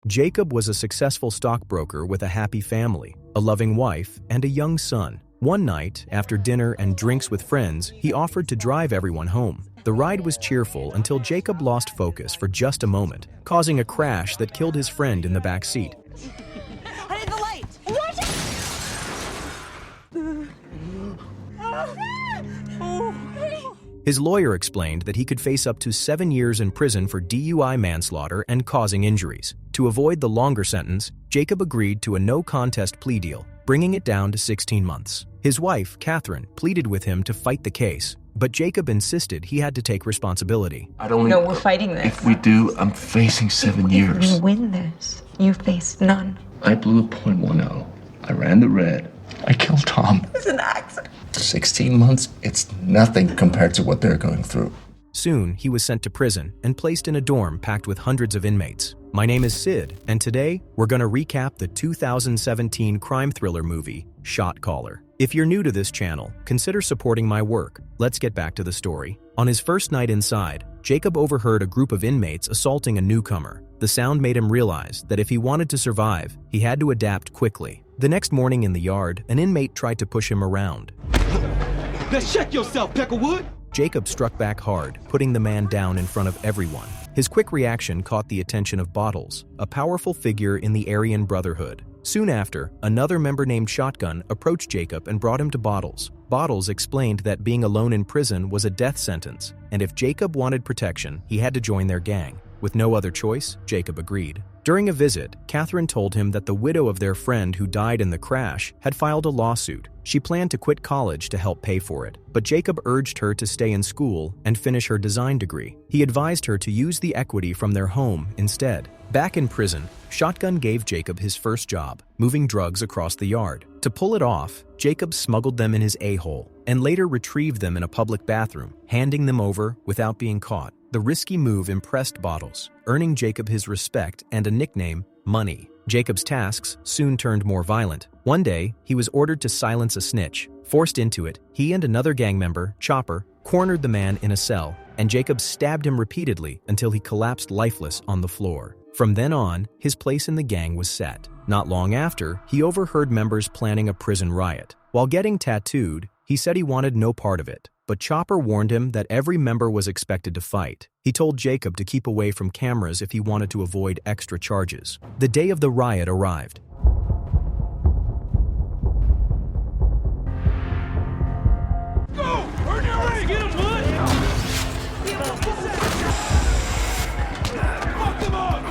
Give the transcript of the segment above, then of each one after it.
Jacob was a successful stockbroker with a happy family, a loving wife, and a young son. One night, after dinner and drinks with friends, he offered to drive everyone home. The ride was cheerful until Jacob lost focus for just a moment, causing a crash that killed his friend in the back seat. I need the light! Watch it! His lawyer explained that he could face up to 7 years in prison for DUI manslaughter and causing injuries. To avoid the longer sentence, Jacob agreed to a no-contest plea deal, bringing it down to 16 months. His wife, Catherine, pleaded with him to fight the case, but Jacob insisted he had to take responsibility. No, we're fighting this. If we do, I'm facing 7 years. If you win this, you face none. I blew a .10. I ran the red. I killed Tom. It's an accident. 16 months, it's nothing compared to what they're going through. Soon, he was sent to prison and placed in a dorm packed with hundreds of inmates. My name is Sid, and today, we're going to recap the 2017 crime thriller movie, Shot Caller. If you're new to this channel, consider supporting my work. Let's get back to the story. On his first night inside, Jacob overheard a group of inmates assaulting a newcomer. The sound made him realize that if he wanted to survive, he had to adapt quickly. The next morning in the yard, an inmate tried to push him around. Let's check yourself, Peckerwood! Jacob struck back hard, putting the man down in front of everyone. His quick reaction caught the attention of Bottles, a powerful figure in the Aryan Brotherhood. Soon after, another member named Shotgun approached Jacob and brought him to Bottles. Bottles explained that being alone in prison was a death sentence, and if Jacob wanted protection, he had to join their gang. With no other choice, Jacob agreed. During a visit, Catherine told him that the widow of their friend who died in the crash had filed a lawsuit. She planned to quit college to help pay for it, but Jacob urged her to stay in school and finish her design degree. He advised her to use the equity from their home instead. Back in prison, Shotgun gave Jacob his first job, moving drugs across the yard. To pull it off, Jacob smuggled them in his a-hole and later retrieved them in a public bathroom, handing them over without being caught. The risky move impressed Bottles, earning Jacob his respect and a nickname, Money. Jacob's tasks soon turned more violent. One day, he was ordered to silence a snitch. Forced into it, he and another gang member, Chopper, cornered the man in a cell, and Jacob stabbed him repeatedly until he collapsed lifeless on the floor. From then on, his place in the gang was set. Not long after, he overheard members planning a prison riot. While getting tattooed, he said he wanted no part of it, but Chopper warned him that every member was expected to fight. He told Jacob to keep away from cameras if he wanted to avoid extra charges. The day of the riot arrived. Go! Burn your way! Get him, bud! Fuck them up!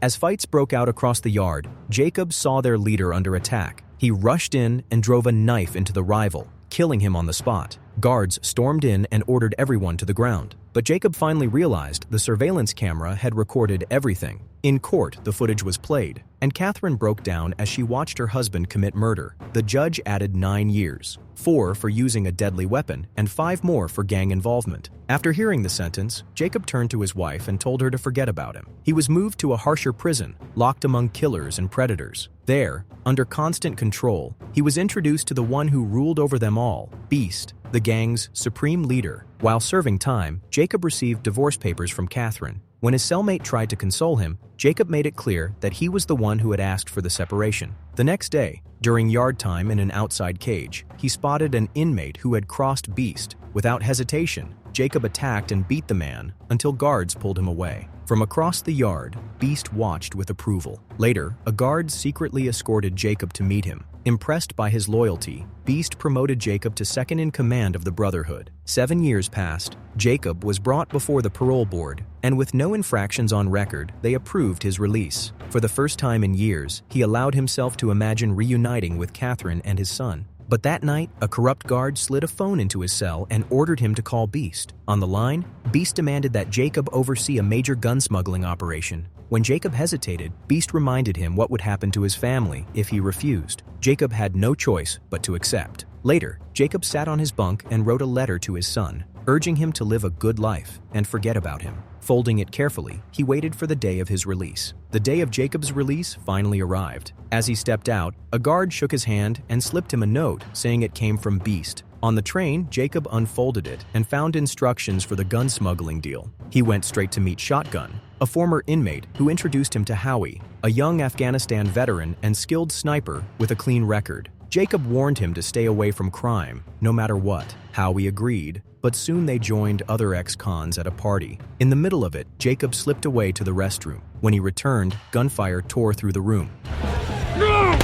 As fights broke out across the yard, Jacob saw their leader under attack. He rushed in and drove a knife into the rival, killing him on the spot. Guards stormed in and ordered everyone to the ground. But Jacob finally realized the surveillance camera had recorded everything. In court, the footage was played, and Catherine broke down as she watched her husband commit murder. The judge added 9 years, 4 for using a deadly weapon, and 5 more for gang involvement. After hearing the sentence, Jacob turned to his wife and told her to forget about him. He was moved to a harsher prison, locked among killers and predators. There, under constant control, he was introduced to the one who ruled over them all, Beast, the gang's supreme leader. While serving time, Jacob received divorce papers from Catherine. When his cellmate tried to console him, Jacob made it clear that he was the one who had asked for the separation. The next day, during yard time in an outside cage, he spotted an inmate who had crossed Beast. Without hesitation, Jacob attacked and beat the man until guards pulled him away. From across the yard, Beast watched with approval. Later, a guard secretly escorted Jacob to meet him. Impressed by his loyalty, Beast promoted Jacob to second in command of the Brotherhood. 7 years passed. Jacob was brought before the parole board, and with no infractions on record, they approved his release. For the first time in years, he allowed himself to imagine reuniting with Catherine and his son. But that night, a corrupt guard slid a phone into his cell and ordered him to call Beast. On the line, Beast demanded that Jacob oversee a major gun smuggling operation. When Jacob hesitated, Beast reminded him what would happen to his family if he refused. Jacob had no choice but to accept. Later, Jacob sat on his bunk and wrote a letter to his son, urging him to live a good life and forget about him. Folding it carefully, he waited for the day of his release. The day of Jacob's release finally arrived. As he stepped out, a guard shook his hand and slipped him a note saying it came from Beast. On the train, Jacob unfolded it and found instructions for the gun smuggling deal. He went straight to meet Shotgun, a former inmate who introduced him to Howie, a young Afghanistan veteran and skilled sniper with a clean record. Jacob warned him to stay away from crime, no matter what. Howie agreed, but soon they joined other ex-cons at a party. In the middle of it, Jacob slipped away to the restroom. When he returned, gunfire tore through the room. No!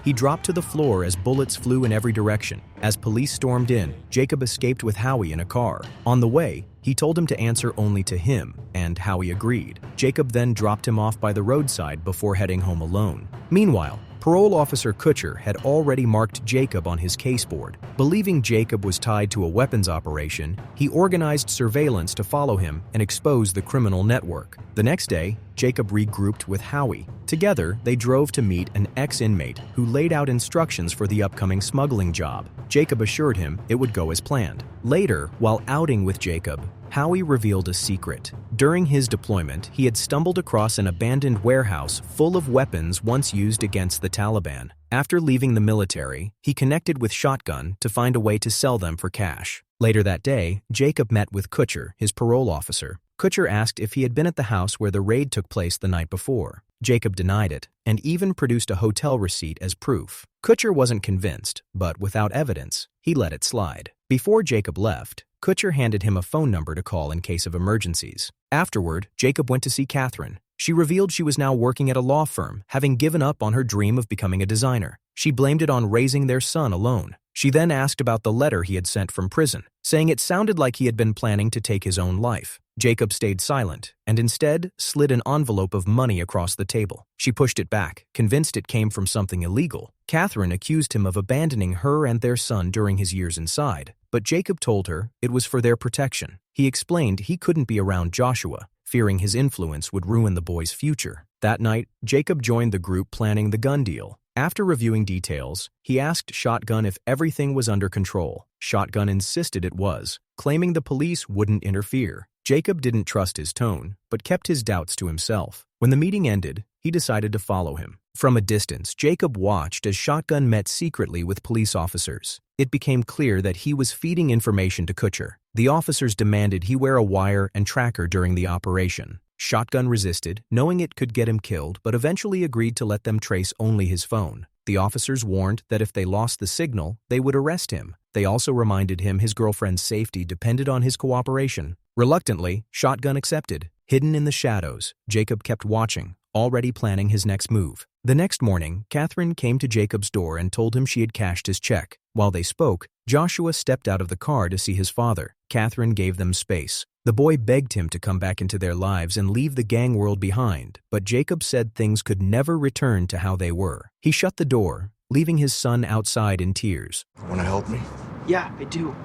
He dropped to the floor as bullets flew in every direction. As police stormed in, Jacob escaped with Howie in a car. On the way, he told him to answer only to him, and Howie agreed. Jacob then dropped him off by the roadside before heading home alone. Meanwhile, Parole Officer Kutcher had already marked Jacob on his case board. Believing Jacob was tied to a weapons operation, he organized surveillance to follow him and expose the criminal network. The next day, Jacob regrouped with Howie. Together, they drove to meet an ex-inmate who laid out instructions for the upcoming smuggling job. Jacob assured him it would go as planned. Later, while outing with Jacob, Howie revealed a secret. During his deployment, he had stumbled across an abandoned warehouse full of weapons once used against the Taliban. After leaving the military, he connected with Shotgun to find a way to sell them for cash. Later that day, Jacob met with Kutcher, his parole officer. Kutcher asked if he had been at the house where the raid took place the night before. Jacob denied it, and even produced a hotel receipt as proof. Kutcher wasn't convinced, but without evidence, he let it slide. Before Jacob left, Kutcher handed him a phone number to call in case of emergencies. Afterward, Jacob went to see Catherine. She revealed she was now working at a law firm, having given up on her dream of becoming a designer. She blamed it on raising their son alone. She then asked about the letter he had sent from prison, saying it sounded like he had been planning to take his own life. Jacob stayed silent and instead slid an envelope of money across the table. She pushed it back, convinced it came from something illegal. Catherine accused him of abandoning her and their son during his years inside, but Jacob told her it was for their protection. He explained he couldn't be around Joshua, fearing his influence would ruin the boy's future. That night, Jacob joined the group planning the gun deal. After reviewing details, he asked Shotgun if everything was under control. Shotgun insisted it was, claiming the police wouldn't interfere. Jacob didn't trust his tone, but kept his doubts to himself. When the meeting ended, he decided to follow him. From a distance, Jacob watched as Shotgun met secretly with police officers. It became clear that he was feeding information to Kutcher. The officers demanded he wear a wire and tracker during the operation. Shotgun resisted, knowing it could get him killed, but eventually agreed to let them trace only his phone. The officers warned that if they lost the signal, they would arrest him. They also reminded him his girlfriend's safety depended on his cooperation. Reluctantly, Shotgun accepted. Hidden in the shadows, Jacob kept watching, already planning his next move. The next morning, Catherine came to Jacob's door and told him she had cashed his check. While they spoke, Joshua stepped out of the car to see his father. Catherine gave them space. The boy begged him to come back into their lives and leave the gang world behind, but Jacob said things could never return to how they were. He shut the door, leaving his son outside in tears. Want to help me? Yeah, I do.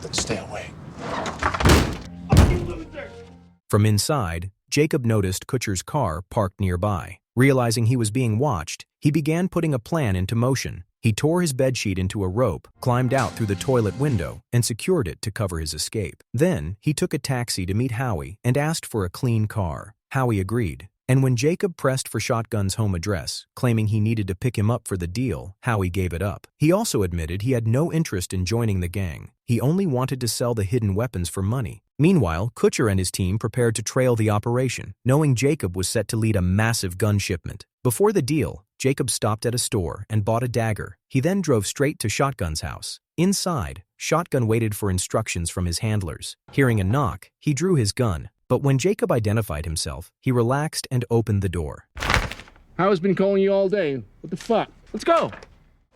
Then stay away. From inside, Jacob noticed Kutcher's car parked nearby. Realizing he was being watched, he began putting a plan into motion. He tore his bedsheet into a rope, climbed out through the toilet window, and secured it to cover his escape. Then, he took a taxi to meet Howie and asked for a clean car. Howie agreed. And when Jacob pressed for Shotgun's home address, claiming he needed to pick him up for the deal, Howie gave it up. He also admitted he had no interest in joining the gang. He only wanted to sell the hidden weapons for money. Meanwhile, Kutcher and his team prepared to trail the operation, knowing Jacob was set to lead a massive gun shipment. Before the deal, Jacob stopped at a store and bought a dagger. He then drove straight to Shotgun's house. Inside, Shotgun waited for instructions from his handlers. Hearing a knock, he drew his gun. But when Jacob identified himself, he relaxed and opened the door. Howie's been calling you all day. What the fuck? Let's go.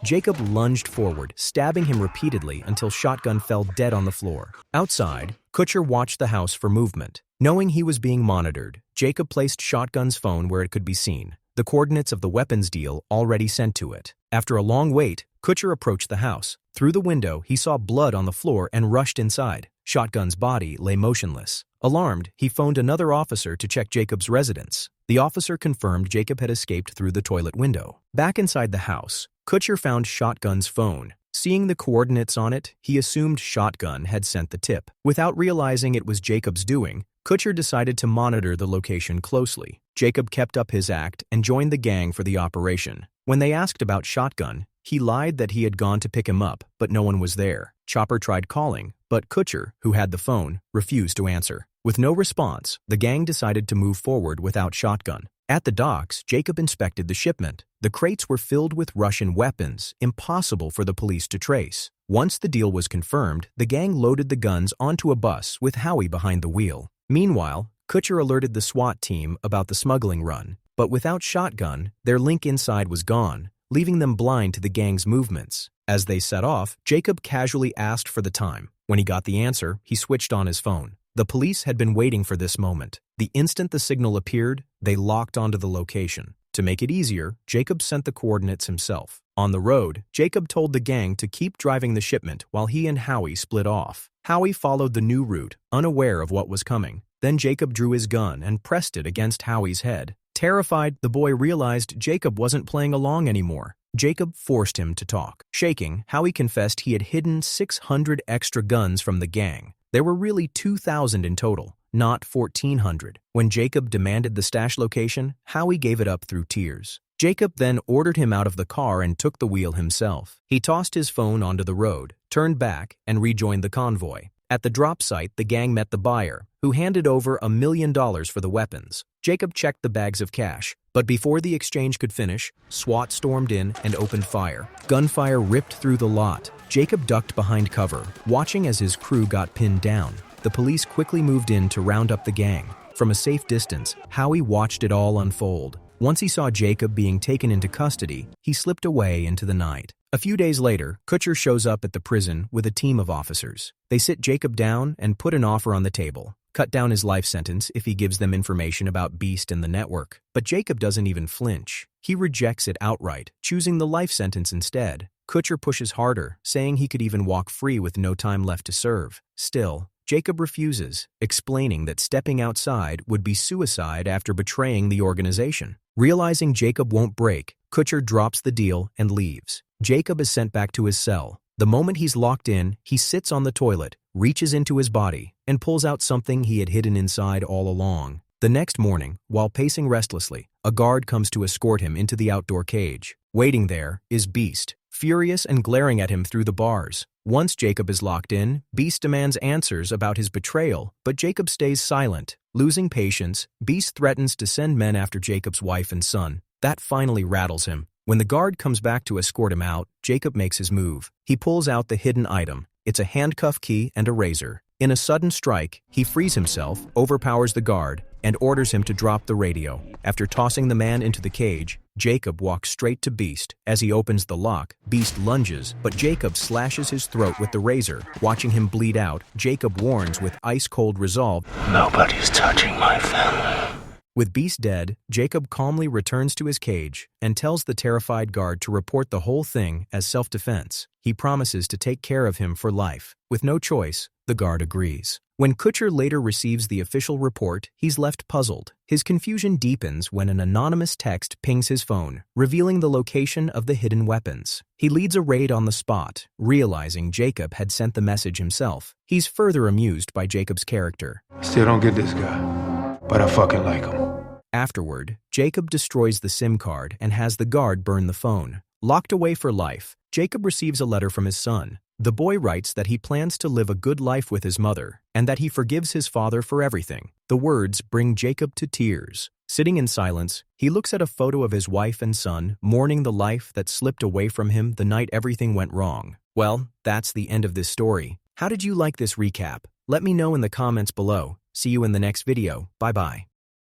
Jacob lunged forward, stabbing him repeatedly until Shotgun fell dead on the floor. Outside, Kutcher watched the house for movement. Knowing he was being monitored, Jacob placed Shotgun's phone where it could be seen, the coordinates of the weapons deal already sent to it. After a long wait, Kutcher approached the house. Through the window, he saw blood on the floor and rushed inside. Shotgun's body lay motionless. Alarmed, he phoned another officer to check Jacob's residence. The officer confirmed Jacob had escaped through the toilet window. Back inside the house, Kutcher found Shotgun's phone. Seeing the coordinates on it, he assumed Shotgun had sent the tip. Without realizing it was Jacob's doing, Kutcher decided to monitor the location closely. Jacob kept up his act and joined the gang for the operation. When they asked about Shotgun, He lied that he had gone to pick him up, but no one was there. Chopper tried calling, but Kutcher, who had the phone, refused to answer. With no response, the gang decided to move forward without shotgun. At the docks, Jacob inspected the shipment. The crates were filled with Russian weapons, impossible for the police to trace. Once the deal was confirmed, the gang loaded the guns onto a bus with Howie behind the wheel. Meanwhile, Kutcher alerted the SWAT team about the smuggling run, but without shotgun, their link inside was gone, leaving them blind to the gang's movements. As they set off, Jacob casually asked for the time. When he got the answer, he switched on his phone. The police had been waiting for this moment. The instant the signal appeared, they locked onto the location. To make it easier, Jacob sent the coordinates himself. On the road, Jacob told the gang to keep driving the shipment while he and Howie split off. Howie followed the new route, unaware of what was coming. Then Jacob drew his gun and pressed it against Howie's head. Terrified, the boy realized Jacob wasn't playing along anymore. Jacob forced him to talk. Shaking, Howie confessed he had hidden 600 extra guns from the gang. There were really 2,000 in total, not 1,400. When Jacob demanded the stash location, Howie gave it up through tears. Jacob then ordered him out of the car and took the wheel himself. He tossed his phone onto the road, turned back, and rejoined the convoy. At the drop site, the gang met the buyer, who handed over $1 million for the weapons. Jacob checked the bags of cash, but before the exchange could finish, SWAT stormed in and opened fire. Gunfire ripped through the lot. Jacob ducked behind cover, watching as his crew got pinned down. The police quickly moved in to round up the gang. From a safe distance, Howie watched it all unfold. Once he saw Jacob being taken into custody, he slipped away into the night. A few days later, Kutcher shows up at the prison with a team of officers. They sit Jacob down and put an offer on the table. Cut down his life sentence if he gives them information about Beast and the network. But Jacob doesn't even flinch. He rejects it outright, choosing the life sentence instead. Kutcher pushes harder, saying he could even walk free with no time left to serve. Still, Jacob refuses, explaining that stepping outside would be suicide after betraying the organization. Realizing Jacob won't break, Kutcher drops the deal and leaves. Jacob is sent back to his cell. The moment he's locked in, he sits on the toilet, reaches into his body, and pulls out something he had hidden inside all along. The next morning, while pacing restlessly, a guard comes to escort him into the outdoor cage. Waiting there is Beast, furious and glaring at him through the bars. Once Jacob is locked in, Beast demands answers about his betrayal, but Jacob stays silent. Losing patience, Beast threatens to send men after Jacob's wife and son. That finally rattles him. When the guard comes back to escort him out, Jacob makes his move. He pulls out the hidden item. It's a handcuff key and a razor. In a sudden strike, he frees himself, overpowers the guard, and orders him to drop the radio. After tossing the man into the cage, Jacob walks straight to Beast. As he opens the lock, Beast lunges, but Jacob slashes his throat with the razor. Watching him bleed out, Jacob warns with ice-cold resolve, Nobody's touching my family. With Beast dead, Jacob calmly returns to his cage and tells the terrified guard to report the whole thing as self-defense. He promises to take care of him for life. With no choice, the guard agrees. When Kutcher later receives the official report, he's left puzzled. His confusion deepens when an anonymous text pings his phone, revealing the location of the hidden weapons. He leads a raid on the spot, realizing Jacob had sent the message himself. He's further amused by Jacob's character. Still don't get this guy, but I fucking like him. Afterward, Jacob destroys the SIM card and has the guard burn the phone. Locked away for life, Jacob receives a letter from his son. The boy writes that he plans to live a good life with his mother and that he forgives his father for everything. The words bring Jacob to tears. Sitting in silence, he looks at a photo of his wife and son, mourning the life that slipped away from him the night everything went wrong. Well, that's the end of this story. How did you like this recap? Let me know in the comments below. See you in the next video. Bye-bye.